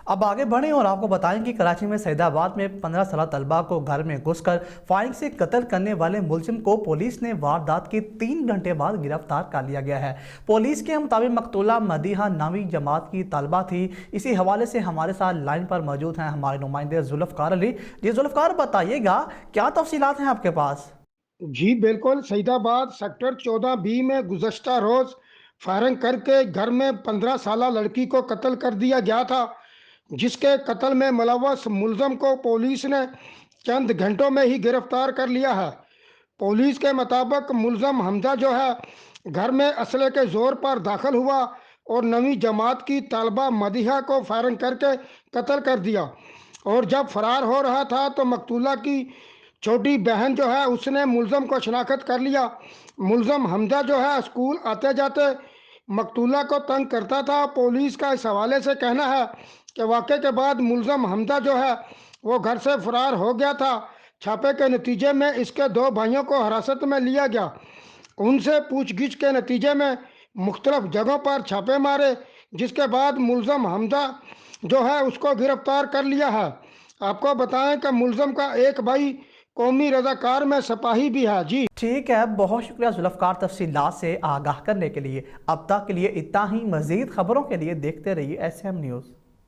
اب آگے بڑھیں اور آپ کو بتائیں کہ کراچی میں سعید آباد میں 15 سالہ طلبہ کو گھر میں گھس کر فائرنگ سے قتل کرنے والے ملزم کو پولیس نے واردات کے 3 گھنٹے بعد گرفتار کر لیا گیا ہے۔ پولیس کے مطابق مقتولہ مدیحہ 9ویں جماعت کی طالبہ تھی۔ اسی حوالے سے ہمارے ساتھ لائن پر موجود ہیں ہمارے نمائندے ذوالفقار علی۔ جی ذوالفقار، بتائیے گا کیا تفصیلات ہیں آپ کے پاس؟ جی بالکل، سعید آباد سیکٹر 14B میں گزشتہ روز فائرنگ کر کے گھر میں 15 سالہ لڑکی کو قتل کر دیا گیا تھا، جس کے قتل میں ملوث ملزم کو پولیس نے چند گھنٹوں میں ہی گرفتار کر لیا ہے۔ پولیس کے مطابق ملزم حمزہ جو ہے گھر میں اسلحے کے زور پر داخل ہوا اور 9ویں جماعت کی طالبہ مدیحہ کو فائرنگ کر کے قتل کر دیا، اور جب فرار ہو رہا تھا تو مقتولہ کی چھوٹی بہن جو ہے اس نے ملزم کو شناخت کر لیا۔ ملزم حمزہ جو ہے اسکول آتے جاتے مقتولہ کو تنگ کرتا تھا۔ پولیس کا اس حوالے سے کہنا ہے کہ واقعے کے بعد ملزم حمزہ جو ہے وہ گھر سے فرار ہو گیا تھا۔ چھاپے کے نتیجے میں اس کے 2 بھائیوں کو حراست میں لیا گیا۔ ان سے پوچھ گچھ کے نتیجے میں مختلف جگہوں پر چھاپے مارے، جس کے بعد ملزم حمزہ جو ہے اس کو گرفتار کر لیا ہے۔ آپ کو بتائیں کہ ملزم کا ایک بھائی قومی رضاکار میں سپاہی بھی ہے۔ جی ٹھیک ہے، بہت شکریہ ذوالفقار تفصیلات سے آگاہ کرنے کے لیے۔ اب تک کے لیے اتنا ہی، مزید خبروں کے لیے دیکھتے رہیے SM نیوز۔